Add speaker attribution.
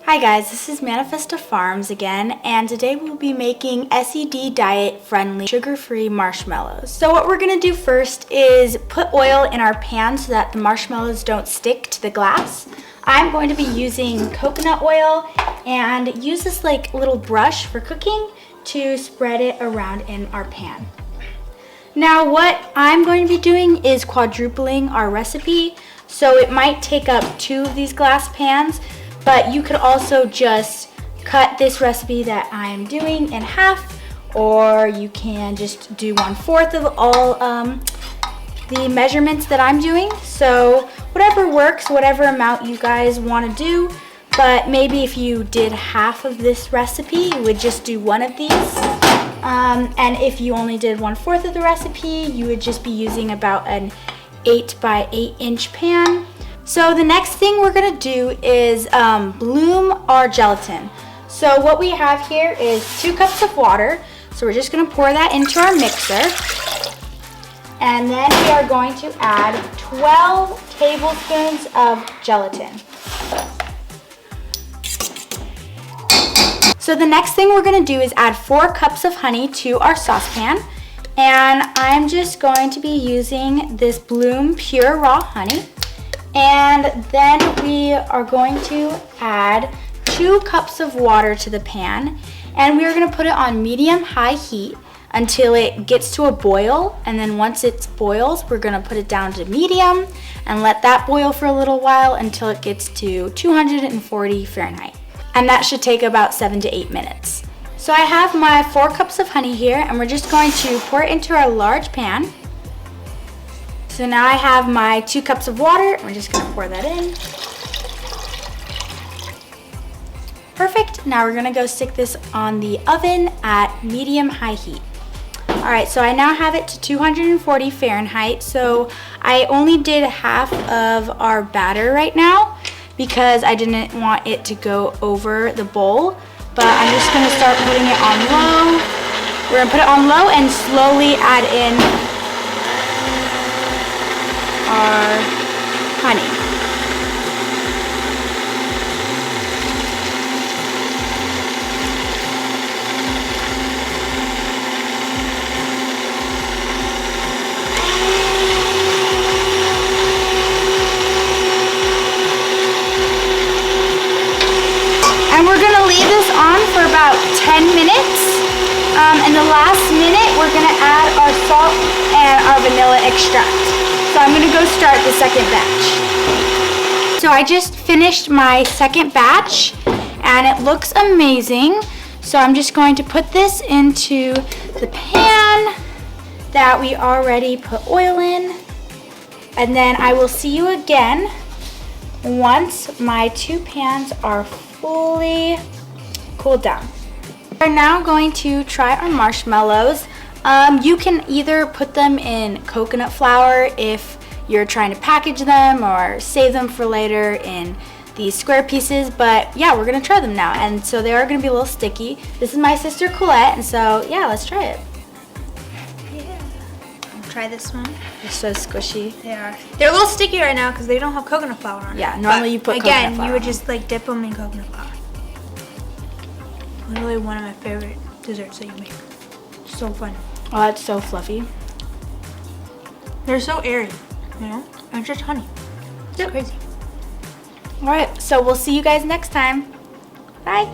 Speaker 1: Hi guys, this is Manifesta Farms again, and today we'll be making SED diet friendly sugar-free marshmallows. So what we're gonna do first is put oil in our pan so that the marshmallows don't stick to the glass. I'm going to be using coconut oil and use this like little brush for cooking to spread it around in our pan. Now what I'm going to be doing is quadrupling our recipe, so it might take up 2 of these glass pans. But you could also just cut this recipe that I'm doing in half, or you can just do 1/4 of all the measurements that I'm doing. So whatever works, whatever amount you guys want to do. But maybe if you did half of this recipe, you would just do 1 of these. And if you only did 1/4 of the recipe, you would just be using about an 8 by 8 inch pan. So the next thing we're gonna do is bloom our gelatin. So what we have here is 2 cups of water. So we're just gonna pour that into our mixer. And then we are going to add 12 tablespoons of gelatin. So the next thing we're gonna do is add 4 cups of honey to our saucepan. And I'm just going to be using this Bloom Pure Raw Honey. And then we are going to add 2 cups of water to the pan, and we are going to put it on medium-high heat until it gets to a boil. And then once it boils, we're going to put it down to medium and let that boil for a little while until it gets to 240 Fahrenheit. And that should take about 7 to 8 minutes. So I have my 4 cups of honey here, and we're just going to pour it into our large pan. So now I have my 2 cups of water. We're just gonna pour that in. Perfect. Now we're gonna go stick this on the oven at medium-high heat. All right, so I now have it to 240 Fahrenheit. So I only did half of our batter right now because I didn't want it to go over the bowl. But I'm just gonna start putting it on low. We're gonna put it on low and slowly add in our honey. And we're gonna leave this on for about 10 minutes. In the last minute, we're gonna add our salt and our vanilla extract. So I'm gonna go start the second batch. So I just finished my second batch and it looks amazing. So I'm just going to put this into the pan that we already put oil in. And then I will see you again once my 2 pans are fully cooled down. We're now going to try our marshmallows. You can either put them in coconut flour if you're trying to package them, or save them for later in these square pieces. But yeah, we're gonna try them now. And so they are gonna be a little sticky. This is my sister Colette, and so yeah, let's try it.
Speaker 2: Yeah. I'll try this one.
Speaker 1: They're so squishy.
Speaker 2: They are. They're a little sticky right now because they don't have coconut flour on it.
Speaker 1: Yeah, normally you put coconut flour.
Speaker 2: Again, you would just like dip them in coconut flour. Literally one of my favorite desserts that you make. So fun.
Speaker 1: Oh, that's so fluffy.
Speaker 2: They're so airy, you know? And it's just honey. It's crazy.
Speaker 1: All right, so we'll see you guys next time. Bye.